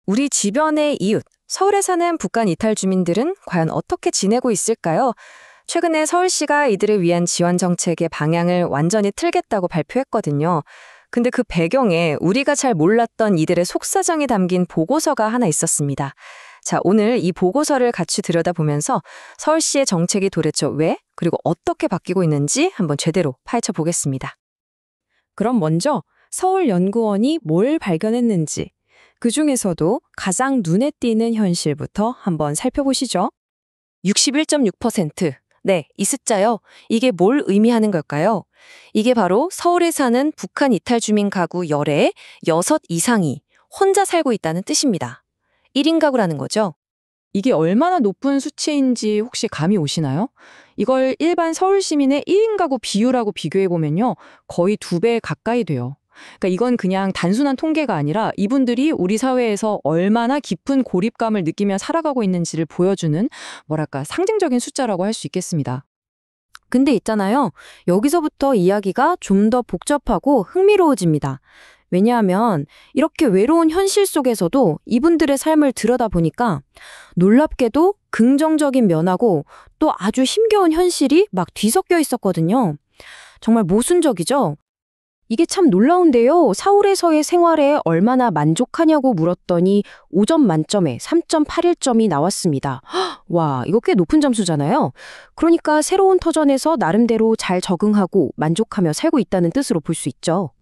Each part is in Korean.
우리 주변의 이웃, 서울에 사는 북한 이탈 주민들은 과연 어떻게 지내고 있을까요? 최근에 서울시가 이들을 위한 지원 정책의 방향을 완전히 틀겠다고 발표했거든요. 근데 그 배경에 우리가 잘 몰랐던 이들의 속사정이 담긴 보고서가 하나 있었습니다. 자, 오늘 이 보고서를 같이 들여다보면서 서울시의 정책이 도대체 왜, 그리고 어떻게 바뀌고 있는지 한번 제대로 파헤쳐 보겠습니다. 그럼 먼저 서울연구원이 뭘 발견했는지, 그중에서도 가장 눈에 띄는 현실부터 한번 살펴보시죠. 61.6%. 네, 이 숫자요. 이게 뭘 의미하는 걸까요? 이게 바로 서울에 사는 북한 이탈 주민 가구 열애의 6 이상이 혼자 살고 있다는 뜻입니다. 1인 가구라는 거죠. 이게 얼마나 높은 수치인지 혹시 감이 오시나요? 이걸 일반 서울 시민의 1인 가구 비율하고 비교해보면요. 거의 2배 가까이 돼요. 그러니까 이건 그냥 단순한 통계가 아니라 이분들이 우리 사회에서 얼마나 깊은 고립감을 느끼며 살아가고 있는지를 보여주는 상징적인 숫자라고 할 수 있겠습니다. 근데 있잖아요. 여기서부터 이야기가 좀 더 복잡하고 흥미로워집니다. 왜냐하면 이렇게 외로운 현실 속에서도 이분들의 삶을 들여다보니까 놀랍게도 긍정적인 면하고 또 아주 힘겨운 현실이 막 뒤섞여 있었거든요. 정말 모순적이죠? 이게 참 놀라운데요. 서울에서의 생활에 얼마나 만족하냐고 물었더니 5점 만점에 3.81점이 나왔습니다. 와, 이거 꽤 높은 점수잖아요. 그러니까 새로운 터전에서 나름대로 잘 적응하고 만족하며 살고 있다는 뜻으로 볼 수 있죠.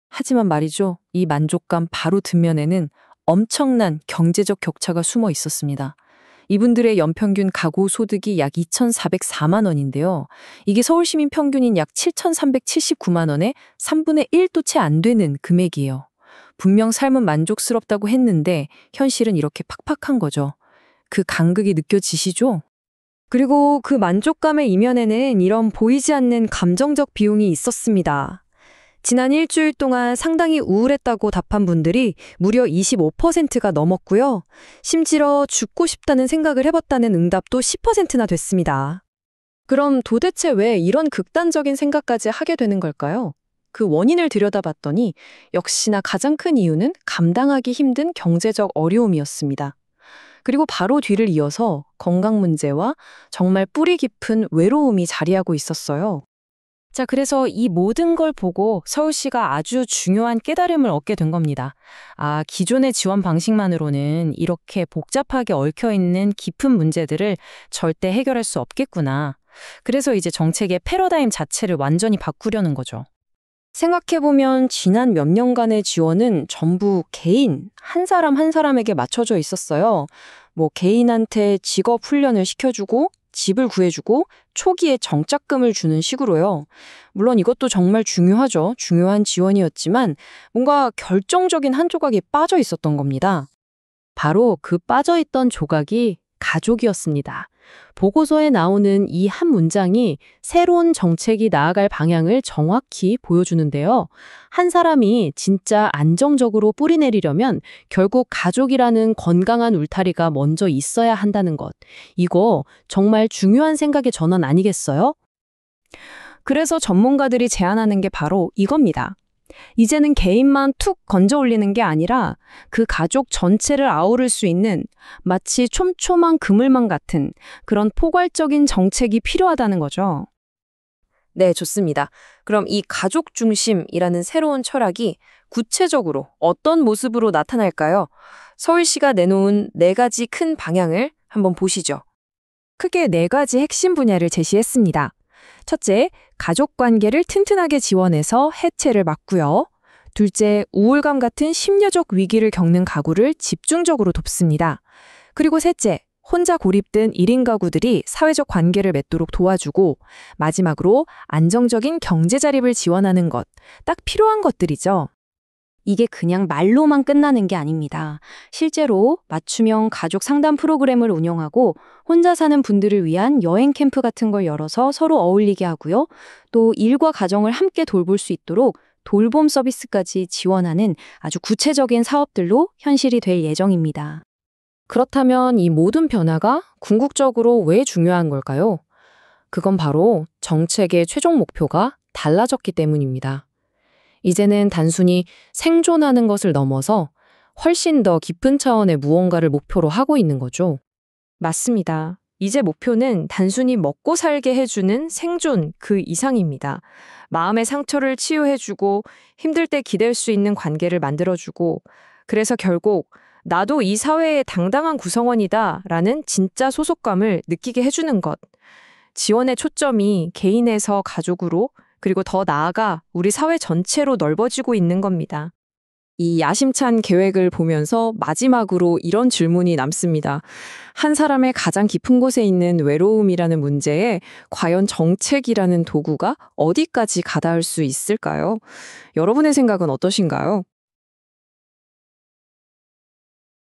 하지만 말이죠. 이 만족감 바로 뒷면에는 엄청난 경제적 격차가 숨어 있었습니다. 이분들의 연평균 가구 소득이 약 2,404만 원인데요. 이게 서울 시민 평균인 약 7,379만 원의 3분의 1도 채 안 되는 금액이에요. 분명 삶은 만족스럽다고 했는데 현실은 이렇게 팍팍한 거죠. 그 간극이 느껴지시죠? 그리고 그 만족감의 이면에는 이런 보이지 않는 감정적 비용이 있었습니다. 지난 일주일 동안 상당히 우울했다고 답한 분들이 무려 25%가 넘었고요. 심지어 죽고 싶다는 생각을 해봤다는 응답도 10%나 됐습니다. 그럼 도대체 왜 이런 극단적인 생각까지 하게 되는 걸까요? 그 원인을 들여다봤더니 역시나 가장 큰 이유는 감당하기 힘든 경제적 어려움이었습니다. 그리고 바로 뒤를 이어서 건강 문제와 정말 뿌리 깊은 외로움이 자리하고 있었어요. 자, 그래서 이 모든 걸 보고 서울시가 아주 중요한 깨달음을 얻게 된 겁니다. 아, 기존의 지원 방식만으로는 이렇게 복잡하게 얽혀있는 깊은 문제들을 절대 해결할 수 없겠구나. 그래서 이제 정책의 패러다임 자체를 완전히 바꾸려는 거죠. 생각해보면 지난 몇 년간의 지원은 전부 개인, 한 사람 한 사람에게 맞춰져 있었어요. 개인한테 직업 훈련을 시켜주고 집을 구해주고 초기에 정착금을 주는 식으로요. 물론 이것도 정말 중요하죠. 중요한 지원이었지만 뭔가 결정적인 한 조각이 빠져 있었던 겁니다. 바로 그 빠져있던 조각이 가족이었습니다. 보고서에 나오는 이 한 문장이 새로운 정책이 나아갈 방향을 정확히 보여주는데요. 한 사람이 진짜 안정적으로 뿌리내리려면 결국 가족이라는 건강한 울타리가 먼저 있어야 한다는 것. 이거 정말 중요한 생각의 전환 아니겠어요? 그래서 전문가들이 제안하는 게 바로 이겁니다. 이제는 개인만 툭 건져 올리는 게 아니라 그 가족 전체를 아우를 수 있는 마치 촘촘한 그물망 같은 그런 포괄적인 정책이 필요하다는 거죠. 네, 좋습니다. 그럼 이 가족 중심이라는 새로운 철학이 구체적으로 어떤 모습으로 나타날까요? 서울시가 내놓은 4가지 큰 방향을 한번 보시죠. 크게 4가지 핵심 분야를 제시했습니다. 첫째, 가족 관계를 튼튼하게 지원해서 해체를 막고요. 둘째, 우울감 같은 심리적 위기를 겪는 가구를 집중적으로 돕습니다. 그리고 셋째, 혼자 고립된 1인 가구들이 사회적 관계를 맺도록 도와주고 마지막으로 안정적인 경제 자립을 지원하는 것, 딱 필요한 것들이죠. 이게 그냥 말로만 끝나는 게 아닙니다. 실제로 맞춤형 가족 상담 프로그램을 운영하고 혼자 사는 분들을 위한 여행 캠프 같은 걸 열어서 서로 어울리게 하고요. 또 일과 가정을 함께 돌볼 수 있도록 돌봄 서비스까지 지원하는 아주 구체적인 사업들로 현실이 될 예정입니다. 그렇다면 이 모든 변화가 궁극적으로 왜 중요한 걸까요? 그건 바로 정책의 최종 목표가 달라졌기 때문입니다. 이제는 단순히 생존하는 것을 넘어서 훨씬 더 깊은 차원의 무언가를 목표로 하고 있는 거죠. 맞습니다. 이제 목표는 단순히 먹고 살게 해주는 생존 그 이상입니다. 마음의 상처를 치유해주고 힘들 때 기댈 수 있는 관계를 만들어주고 그래서 결국 나도 이 사회의 당당한 구성원이다 라는 진짜 소속감을 느끼게 해주는 것. 지원의 초점이 개인에서 가족으로 그리고 더 나아가 우리 사회 전체로 넓어지고 있는 겁니다. 이 야심찬 계획을 보면서 마지막으로 이런 질문이 남습니다. 한 사람의 가장 깊은 곳에 있는 외로움이라는 문제에 과연 정책이라는 도구가 어디까지 가닿을 수 있을까요? 여러분의 생각은 어떠신가요?